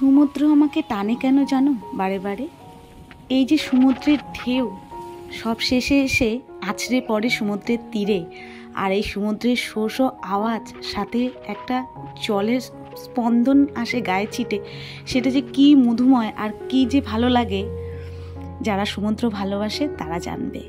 সমুদ্র আমাকে টানে কেন জানো বারে বারে? এই যে সমুদ্রের ঢেউ সব শেষে এসে আছড়ে পড়ে সমুদ্রের তীরে, আর এই সমুদ্রের শো শো আওয়াজ সাথে একটা জলের স্পন্দন আসে গায়ে ছিটে, সেটা যে কি মধুময় আর কি যে ভালো লাগে, যারা সমুদ্র ভালোবাসে তারা জানবে।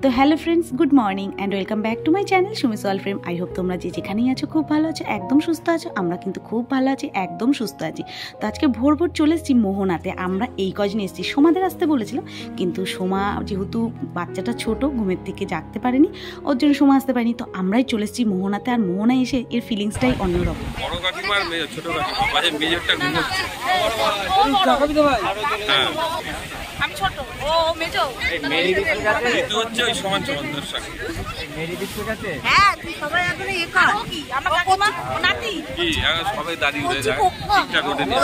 তো hello friends, good morning and welcome back to my channel Sumi's world frame. I hope তোমরা যে যেখানেই আছো খুব ভালো আছো, একদম সুস্থ আছো। আমরা কিন্তু খুব ভালো আছি, একদম সুস্থ আছি। তো আজকে ভোর ভোর চলে এসেছি মোহনাতে। আমরা এই কদিন এসেছি, সোমাদের আসতে বলেছিলাম, কিন্তু সোমা যেহেতু বাচ্চাটা ছোট, ঘুমের থেকে জাগতে পারেনি, ওর জন্য সোমা আসতে পারেনি। তো আমরাই চলে এসেছি মোহনাতে। আর মোহনায় এসে এর ফিলিংসটাই অন্যরকম। বড় কাকিমার ছোট কাকিমা মেজরটা ঘুমোচ্ছে। আমি ছোট, ও মেজো। ঋতু হচ্ছে ওই সমান সমান দর্শক। হ্যাঁ, তুই সবাই এখন এই কর কি? আমার কাকিমা নাতি কি এখন সবাই দাঁড়িয়ে উঠে যায়, ঠিকঠাক ওঠে নি।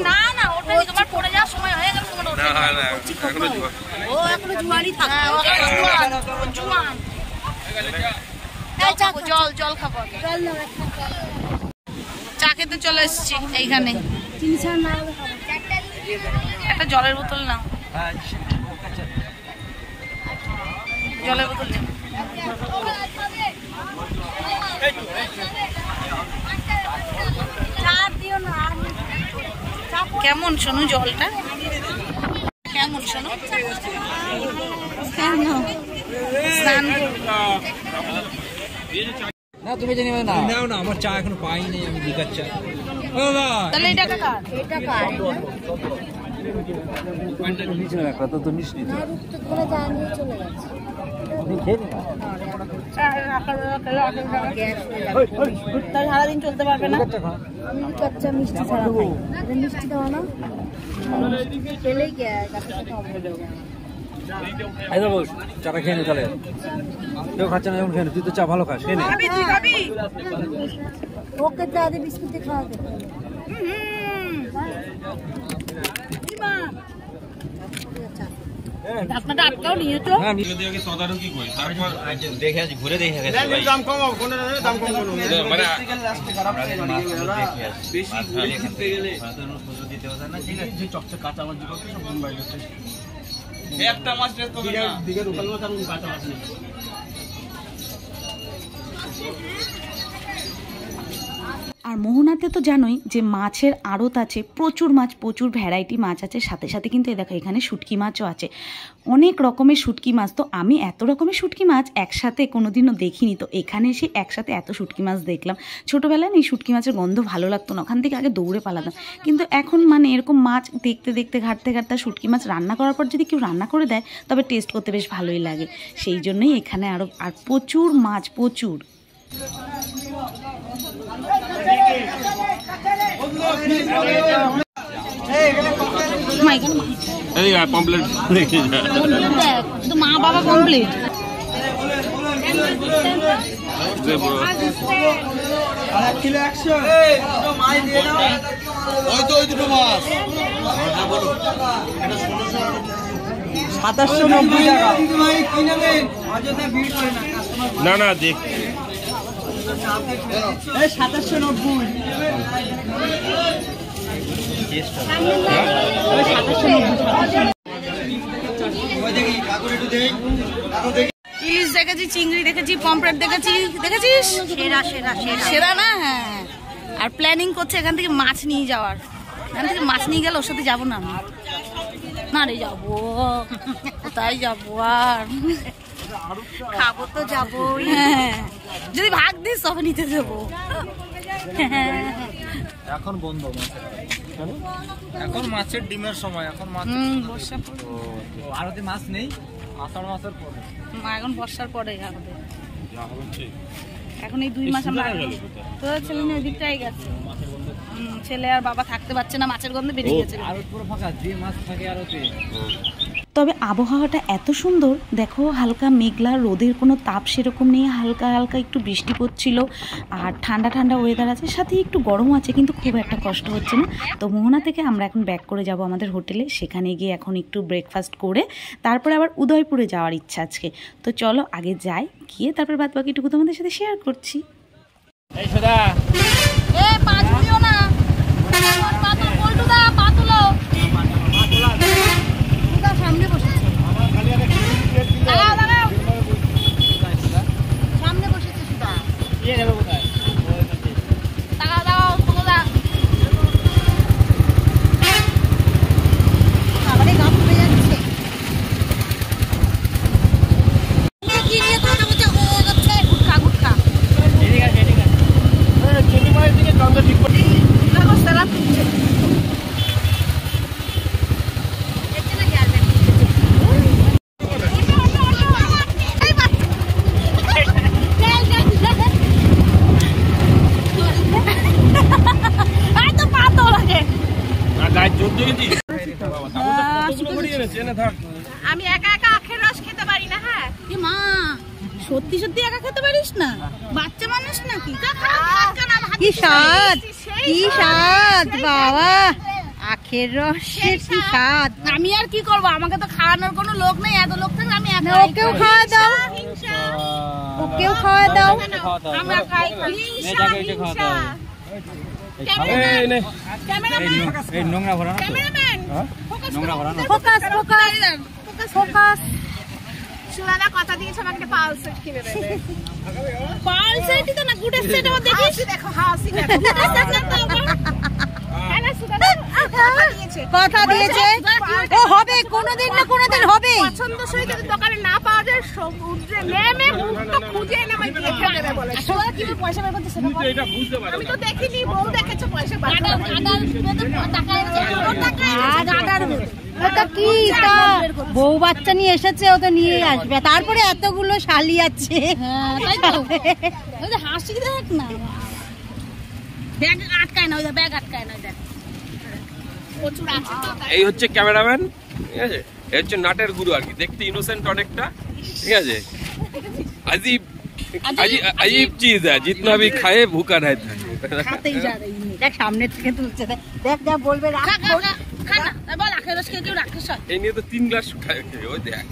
না না, ওটা তোমার পড়ে যাওয়ার সময় হয়ে গেল। তোমার না না, এখনো জোয়ার। ও এখনো জুয়ারি থাকে। জুয়ান জল জল খাবো। জল না, চা খেতে চলে এসেছি এইখানে। একটা জলের বোতল নাও, জলের বোতল নাও। কেমন শোনো জলটা? কেমন শোনো? স্নান না তুমি জানি না, নাও না, আমার চা এখনো পাইনি, আমি লিকার চা। তাহলে এটা কার? এটা কার? কত তো মিষ্টি তো সারাদিন চলতে পারবে না। কাঁচা মিষ্টি ছাড়া খাই, এটা মিষ্টি দেওয়া না খেলেই চাটা খেয়ে নে, তাহলে কেউ খাচ্ছে না যখন খেয়ে নে। তুই তো চা ভালো খাস, খেয়ে নে। ওকে চা দিয়ে বিস্কুট দিয়ে খাওয়া যেত। ঢাকনাটা আটকাও নিয়েছো? যদি আগে তদারকি করি, তারপর দেখে আছি, ঘুরে দেখে গেছি। দাম কমাও, কোনটা দাম কম করুন। মানে বেশি ঘুরে কিনতে গেলে দিতে হবে না, ঠিক আছে? যে চকচক কাঁচা মাছ দিবো সব মুম্বাই একটা মাছ রেট কত না? দিকে রুকাল মাছ আর কাঁচা মাছ নেই। আর মোহনাতে তো জানোই যে মাছের আড়ত আছে, প্রচুর মাছ, প্রচুর ভ্যারাইটি মাছ আছে। সাথে সাথে কিন্তু এই দেখো এখানে শুটকি মাছও আছে, অনেক রকমের শুটকি মাছ। তো আমি এত রকমের শুটকি মাছ একসাথে কোনোদিনও দেখিনি, তো এখানে এসে একসাথে এত শুটকি মাছ দেখলাম। ছোটোবেলায় এই শুটকি মাছের গন্ধ ভালো লাগতো না, ওখান থেকে আগে দৌড়ে পালাতাম। কিন্তু এখন মানে এরকম মাছ দেখতে দেখতে ঘাটতে ঘাটতে শুটকি মাছ রান্না করার পর যদি কেউ রান্না করে দেয়, তবে টেস্ট করতে বেশ ভালোই লাগে। সেই জন্যই এখানে আরও আর প্রচুর মাছ, প্রচুর। মা বাবা কমপ্লিট। না না দেখ 2790। ইলিশ দেখেছি, চিংড়ি দেখেছি, পমফ্রেট দেখেছি। দেখেছিস? সেরা সেরা সেরা সেরা না? হ্যাঁ। আর প্ল্যানিং করছে এখান থেকে মাছ নিয়ে যাওয়ার। এখান থেকে মাছ নিয়ে গেলে ওর সাথে যাবো না আমি। না রে, যাবো, কোথায় যাবো আর? খাবো তো যাবোই। হ্যাঁ, যদি ভাগ দিস তবে নিতে যাবো। এখন বন্ধ এখন মাছের ডিমের সময়, এখন মাছ বর্ষা আরতে মাছ নেই, আষাঢ় মাসের পরে। এখন বর্ষার পরে এখন এই 2 মাস আমরা তো ছেলে মেয়ে ওই দিকটাই গেছে। ছেলে আর বাবা থাকতে পারছে না, মাছের গন্ধে বেরিয়ে গেছে। আর পুরো ফাঁকা, যে মাছ থাকে আরতে। তবে আবহাওয়াটা এত সুন্দর, দেখো হালকা মেঘলা, রোদের কোনো তাপ সেরকম নেই, হালকা হালকা একটু বৃষ্টি পড়ছিল, আর ঠান্ডা ঠান্ডা ওয়েদার আছে, সাথে একটু গরম আছে, কিন্তু খুব একটা কষ্ট হচ্ছে না। তো মোহনা থেকে আমরা এখন ব্যাক করে যাব আমাদের হোটেলে। সেখানে গিয়ে এখন একটু ব্রেকফাস্ট করে তারপরে আবার উদয়পুরে যাওয়ার ইচ্ছা আজকে। তো চলো আগে যাই, গিয়ে তারপর বাদ বাকিটুকু তোমাদের সাথে শেয়ার করছি। এ পাঁচ দিও না, পাতা পল্টু দা, পাতা আমি একা একা আখের রস খেতে পারি না। হ্যাঁ মা, সত্যি সত্যি একা খেতে পারিস না? বাচ্চা মানুষ নাকি? কি স্বাদ, কি স্বাদ বাবা, আখের রসের কি স্বাদ। আমি আর কি করবো, আমাকে তো খাওয়ানোর কোনো লোক নেই। এত লোক থাকলে আমি একা। ওকেও খাওয়া দাও, ওকেও খাওয়া দাও। আমরা খাই নোংরা ভরা না, নোংরা ভরা না। Focus focus focus. সুরাদা কথা দিয়েছে আমাকে পালস সেট কিনে দেবে। পালস সেটই তো না, গুডের সেট। আবার দেখিস, দেখো হাসি দেখো। কথা দিয়েছে ও হবে, কোনোদিন না কোনোদিন হবে। পছন্দসই যদি দোকানে না পাওয়া যায়, সমুদ্রে নেমে মুখটা খুঁজে এনে আমায় দিয়ে খেয়ে দেবে বলে। সুরাদা কি পয়সা বের করতে সেটা আমি তো দেখিনি, বউ দেখেছে পয়সা বার করে। ওটা কি, বউ বাচ্চা নিয়ে এসেছে, ও তো নিয়ে আসবে। তারপরে এতগুলো শালি আছে। তাই তো, ওই যে হাসি দেখ না, ব্যাগ আটকায় না, ওই ব্যাগ আটকায় না। দেখ প্রচুর আছে। এই হচ্ছে ক্যামেরাম্যান, ঠিক আছে? এই হচ্ছে নাটের গুরু আর কি, দেখতে ইনোসেন্ট অনেকটা, ঠিক আছে? अजीब अजीब चीज है, जितना भी खाए भूखा रहता है। খাতেই যা রে, দেখ সামনে থেকে তুলছে। দেখ যা বলবে, রাখ খা না, বল আখের রস কেউ রাখিস। এই নিয়ে তো 3 গ্লাস খায়, ওই দেখ।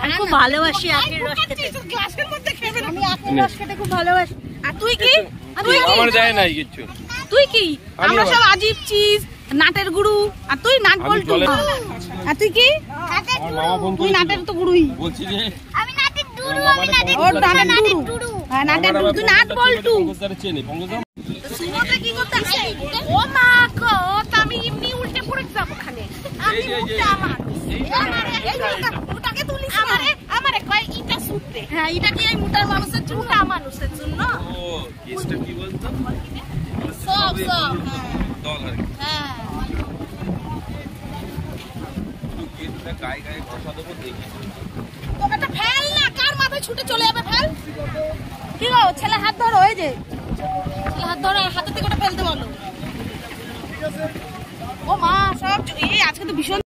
আমি খুব ভালোবাসি আখের রস খেতে। গ্লাসের মধ্যে খেবে, আমি আখের রস খেতে খুব ভালোবাসি। আর তুই কি? আমার যায় নাই কিছু। তুই কি? আমরা সব আজীব চিজ, নাটের গুরু। আর তুই নাট বল্টু। আর তুই কি? তুই নাটের তো গুরুই। বলছি যে আমি নাটের গুরু, আমি নাটের গুরু। ও নাটের গুরু, হ্যাঁ নাটের গুরু। তুই নাট বল্টু। সুমোতে কি করতে আসে? ও মা গো, তো আমি এমনি উল্টে পড়ে যাব ওখানে। আমি উল্টে ওটাকে তুলিস। আমারে কয় ইটা সুটতে। হ্যাঁ, এটা কি এই মোটার মানুষের জন্য? মোটা মানুষের জন্য। ও কেসটা কি বলতো? সব দল আর কি। হ্যাঁ, কেসটা গায়ে গায়ে ঘষা দেবো দেখি। তো এটা ফেল না, কার মাথায় ছুটে চলে যাবে? ফেল। কি গো, ছেলে হাত ধরো। এই যে ছেলে হাত ধরো, হাতে থেকে ওটা ফেলতে বলো। ও মা, সব এই আজকে তো ভীষণ।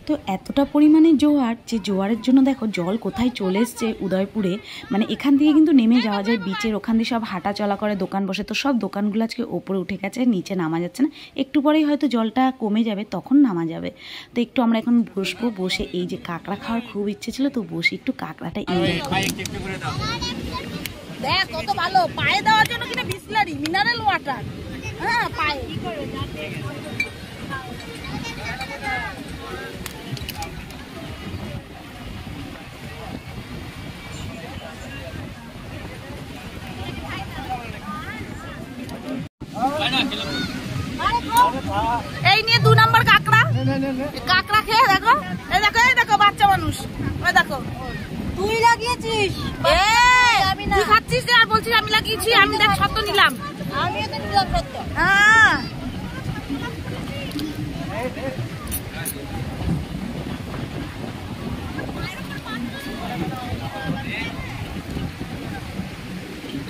তো এতটা পরিমাণে জোয়ার, যে জোয়ারের জন্য দেখো জল কোথায় চলে এসছে উদয়পুরে। মানে এখান থেকে কিন্তু নেমে যাওয়া যায় বিচের ওখান দিয়ে, সব হাঁটা চলা করে, দোকান বসে। তো সব দোকানগুলো আজকে ওপরে উঠে গেছে, নিচে নামা যাচ্ছে না। একটু পরেই হয়তো জলটা কমে যাবে, তখন নামা যাবে। তো একটু আমরা এখন বসবো, বসে এই যে কাঁকড়া খাওয়ার খুব ইচ্ছে ছিল, তো বসে একটু কাঁকড়াটা এনজয় করি। দেখ কত ভালো, পায়ে দেওয়ার জন্য কিনা বিসলারি মিনারেল ওয়াটার। হ্যাঁ, পায়ে এই নিয়ে 2 নম্বর কাঁকড়া। কাঁকড়া খেয়ে দেখো, এই দেখো, এই দেখো বাচ্চা মানুষ, ওই দেখো। তুই লাগিয়েছিস? আমি না। তুই খাচ্ছিস আর বলছিস আমি লাগিয়েছি। আমি দেখ সত্য নিলাম। আমিও তো নিলাম সত্য। হ্যাঁ,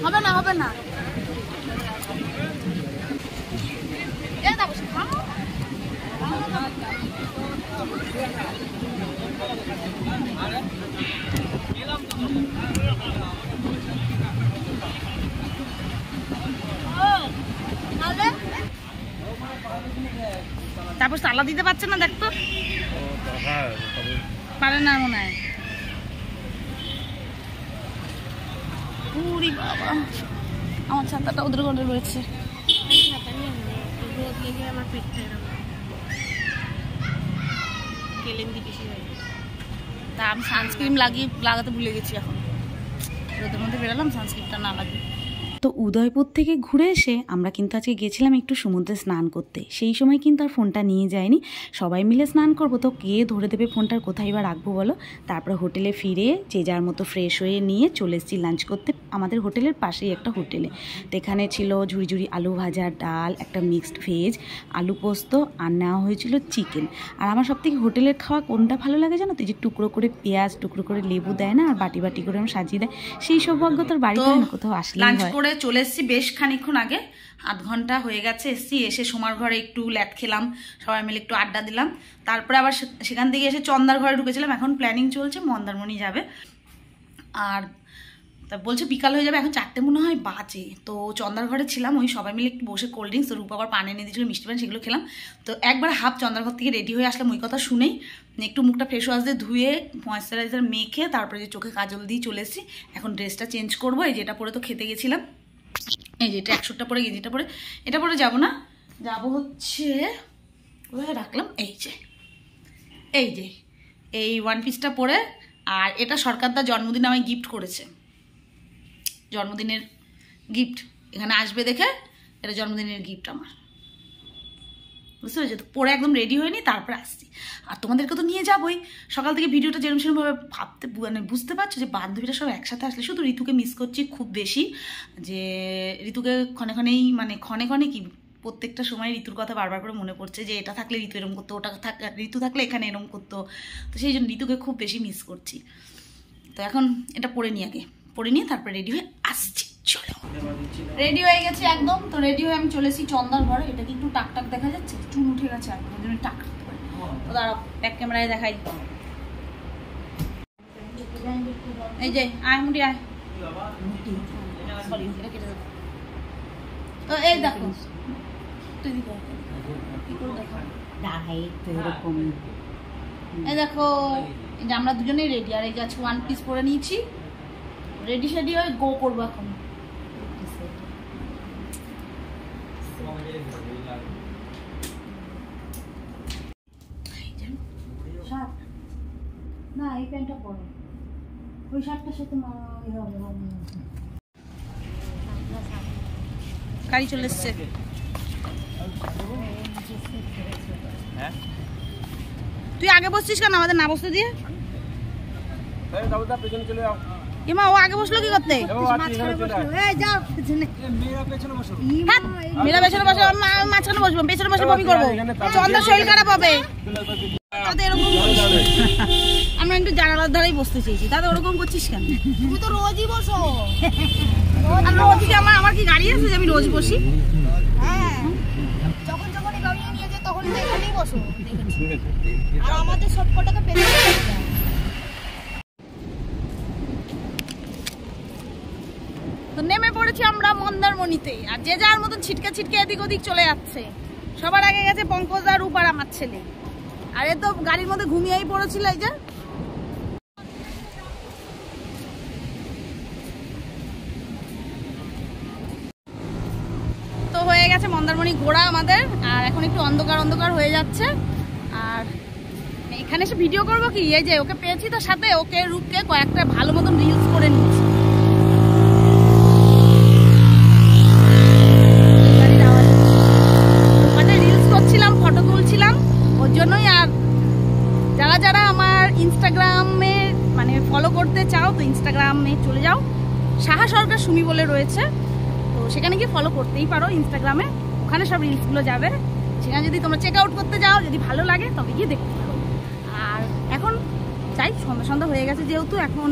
হবে না, হবে না। তারপর সালা দিতে পারছে না, দেখতো পারে না মনে হয়। পুরি বাবা, আমার ছাতাটা ওদের ঘরে রয়েছে। আমার পেটটা তা আমি সানস্ক্রিন লাগাতে ভুলে গেছি, এখন রোদের মধ্যে বেরোলাম সানস্ক্রিনটা না লাগিয়ে। তো উদয়পুর থেকে ঘুরে এসে আমরা কিন্তু আজকে গেছিলাম একটু সমুদ্রে স্নান করতে। সেই সময় কিন্তু আর ফোনটা নিয়ে যাইনি, সবাই মিলে স্নান করবো তো কে ধরে দেবে ফোনটার, কোথায় বা রাখবো বলো। তারপরে হোটেলে ফিরে যে যার মতো ফ্রেশ হয়ে নিয়ে চলে এসেছি লাঞ্চ করতে আমাদের হোটেলের পাশেই একটা হোটেলে। তো এখানে ছিল ঝুড়ি ঝুড়ি আলু ভাজা, ডাল, একটা মিক্সড ভেজ, আলু পোস্ত, আর নেওয়া হয়েছিল চিকেন। আর আমার সবথেকে হোটেলের খাওয়া কোনটা ভালো লাগে জানো তো, এই যে টুকরো করে পেঁয়াজ, টুকরো করে লেবু দেয় না, আর বাটি বাটি করে আমি সাজিয়ে দেয়, সেই সৌভাগ্য তোর বাড়িতে কোথাও আসলে হয়। চলে এসেছি বেশ খানিকক্ষণ আগে, 8 ঘন্টা হয়ে গেছে এসছি। এসে সোমার ঘরে একটু ল্যাট খেলাম, সবাই মিলে একটু আড্ডা দিলাম। তারপরে আবার সেখান থেকে এসে চন্দার ঘরে ঢুকেছিলাম। এখন প্ল্যানিং চলছে মন্দারমণি যাবে, আর তা বলছে বিকাল হয়ে যাবে, এখন 4টে মনে হয় বাজে। তো চন্দার ঘরে ছিলাম, ওই সবাই মিলে একটু বসে কোল্ড ড্রিঙ্কস, রূপ আবার পান এনে দিয়েছিল, মিষ্টি পান, সেগুলো খেলাম। তো একবার হাফ চন্দার ঘর থেকে রেডি হয়ে আসলাম ওই কথা শুনেই, একটু মুখটা ফ্রেশ ওয়াশ দিয়ে ধুয়ে ময়েশ্চারাইজার মেখে তারপরে যে চোখে কাজল দিয়ে চলে এসেছি। এখন ড্রেসটা চেঞ্জ করবো, এই যেটা পরে তো খেতে গেছিলাম, এই যে এটা 100টা পরে গেঞ্জিটা পরে, এটা পরে যাবো না, যাবো হচ্ছে কোথায় রাখলাম, এই যে এই 1 পিসটা পরে। আর এটা সরকারদা জন্মদিনে আমায় গিফট করেছে, জন্মদিনের গিফট, এখানে আসবে দেখে এটা জন্মদিনের গিফট আমার, বুঝতে পেরেছো? তো পরে একদম রেডি হয়ে নি তারপরে আসছি। আর তোমাদেরকে তো নিয়ে যাবোই, সকাল থেকে ভিডিওটা যেরকমভাবে বুঝতে পারছো যে বান্ধবীরা সব একসাথে আসলে। শুধু ঋতুকে মিস করছি খুব বেশি, যে ঋতুকে ক্ষণে ক্ষণে কি প্রত্যেকটা সময় ঋতুর কথা বারবার করে মনে পড়ছে, যে এটা থাকলে ঋতু এরম করতো, ওটা ঋতু থাকলে এখানে এরম করতো। তো সেই জন্য ঋতুকে খুব বেশি মিস করছি। তো এখন এটা পরে নিয়ে তারপরে রেডি হয়ে আসছি। চলো, রেডি হয়ে গেছি একদম। তো রেডি হয়ে আমি চলে এসেছি চন্দার ঘরে। এটা কি একটু টাকটাক দেখা যাচ্ছে, চুন উঠে গেছে আর ওই জন্য টাক করে। তো দাঁড়াও ব্যাক ক্যামেরায় দেখাই। এই যে আয় মুটি আয়, সরি এটা কেটে দেবো। তো এই দেখো, তুই দেখো কি করে দেখো, এরকম এই দেখো, এই যে আমরা দুজনেই রেডি। আর এই যে 1 পিস পরে নিয়েছি, রেডি সেডি হয়ে গো করবো এখন। না এই প্যান্টটা পরো, ওই শার্টটার সাথে গাড়ি চলে এসছে। তুই আগে বসছিস কেন আমাদের না বসতে দিয়ে? ইমা ও আগে বসলো কি করতে? মেয়েরা পেছনে বসে, মাঝখানে বসবো, পেছনে বসে বমি করবো, চন্দ্রের শরীর খারাপ হবে। আমি একটু জানালার ধারেই বসতে চেয়েছি, দাদা ওরকম করছিস কেন? তুমি তো রোজই বসো। আমার কি গাড়ি আছে যে আমি রোজ বসি? হ্যাঁ, যখন গাড়ি নিয়ে যায় তখন তো এখানেই বসো। আর আমাদের সবকটাকে পেছনে বসে। তো নেমে পড়েছি আমরা মন্দারমণিতে, আর যে যার মতন ছিটকে এদিক ওদিক চলে যাচ্ছে। সবার আগে গেছে পঙ্কজ আর রূপ আর আমার ছেলে। আর এ তো গাড়ির মধ্যে ঘুমিয়েই পড়েছিল। এই যে তো হয়ে গেছে মন্দারমণি ঘোরা আমাদের, আর এখন একটু অন্ধকার হয়ে যাচ্ছে। আর এখানে এসে ভিডিও করবো কি, এই যে ওকে পেয়েছি তো সাথে, ওকে রূপকে কয়েকটা ভালো মতন রিলস করে নিয়েছি। ফটো তুলছিলাম ওর জন্যই। আর যারা আমার ইনস্টাগ্রামে ফলো করতে চাও তো ইনস্টাগ্রামে চলে যাও, সাহা সরকার সুমি বলে রয়েছে, তো সেখানে গিয়ে ফলো করতেই পারো ইনস্টাগ্রামে, ওখানে সব রিলসগুলো যাবে। সেখানে যদি তোমরা চেক আউট করতে যাও, যদি ভালো লাগে তবে গিয়ে দেখতে পারো। আর এখন চাই সন্ধ্যা হয়ে গেছে যেহেতু, এখন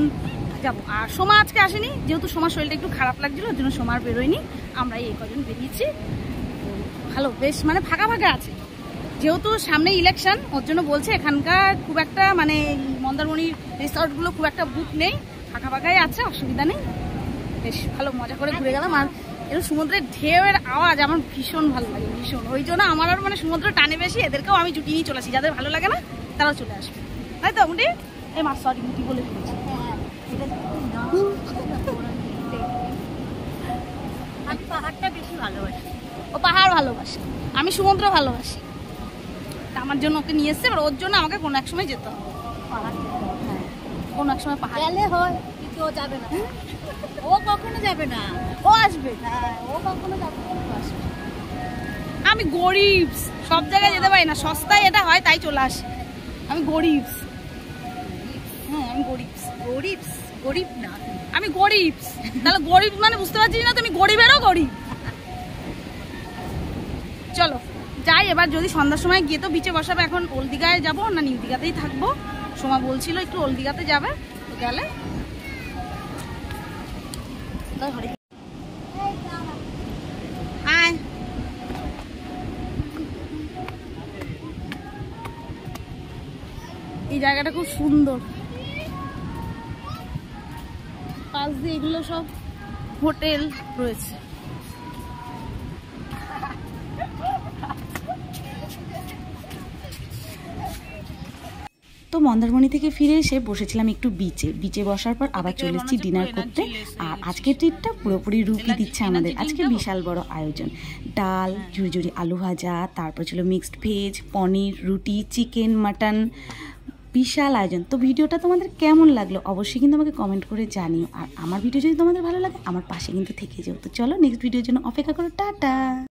যাবো। আর সোমা আজকে আসেনি যেহেতু, সোমার শরীরটা একটু খারাপ লাগছিল, ওর জন্য সোমার বেরোয়নি, আমরা এই কজন বেরিয়েছি। ভালো বেশ ফাঁকা আছে, যেহেতু সামনে ইলেকশন, ওর জন্য বলছে এখানকার খুব একটা মন্দারমণির রিসর্টগুলো খুব একটা বুক নেই, ফাঁকাই আছে, অসুবিধা নেই। বেশ ভালো মজা করে ঘুরে গেলাম। আর এরকম সমুদ্রের ঢেউয়ের আওয়াজ আমার ভীষণ ভালো লাগে, ভীষণ। ওই জন্য আমার আর সমুদ্র টানে বেশি, এদেরকেও আমি জুটি নিয়ে চলে আসি, যাদের ভালো লাগে না তারাও চলে আসবে, তাই তো মুটি? এই মা সরি মুটি বলে ফেলেছি। পাহাড়টা বেশি ভালোবাসি, ও পাহাড় ভালোবাসে, আমি সমুদ্র ভালোবাসি। আমার জন্য ওকে নিয়ে এসছে, এবার ওর জন্য আমাকে কোনো এক সময় যেতে হবে। ও কোনো এক সময় পাহাড়ে গেলে হয়, কিন্তু ও যাবে না। ও কখনো যাবে না। ও আসবে। হ্যাঁ, ও কখনো যাবে না, ও আসবে। আমি গরিব, সব জায়গায় যেতে পারি না, সস্তায় এটা হয় তাই চলে আসি। আমি গরিব। হ্যাঁ আমি গরিব। গরিব গরিব না, আমি গরিব। তাহলে গরিব মানে বুঝতে পারছিস না তুমি, গরিবেরও গরিব। চলো যাই এবার, যদি সন্ধ্যার সময় গিয়ে তো বিচে বসাবে। এখন ওল্ড দীঘায় যাবো না নিউ দীঘাতেই থাকবো? সোমা বলছিল একটু ওল্ড দীঘাতে যাবে, তো গেলে আয়। এই জায়গাটা খুব সুন্দর, পাশ দিয়ে এগুলো সব হোটেল রয়েছে। তো মন্দারমণি থেকে ফিরে এসে বসেছিলাম একটু বিচে বসার পর আবার চলে এসেছি ডিনার করতে। আর আজকের ট্রিটটা পুরোপুরি রুপি দিচ্ছে আমাদের। আজকে বিশাল বড় আয়োজন, ডাল, ঝুড়ি আলু ভাজা, তারপর ছিল মিক্সড ভেজ, পনির, রুটি, চিকেন, মাটন, বিশাল আয়োজন। তো ভিডিওটা তোমাদের কেমন লাগলো অবশ্যই কিন্তু আমাকে কমেন্ট করে জানিও। আর আমার ভিডিও যদি তোমাদের ভালো লাগে আমার পাশে কিন্তু থেকে যেও। তো চলো নেক্সট ভিডিওর জন্য অপেক্ষা করো, টাটা।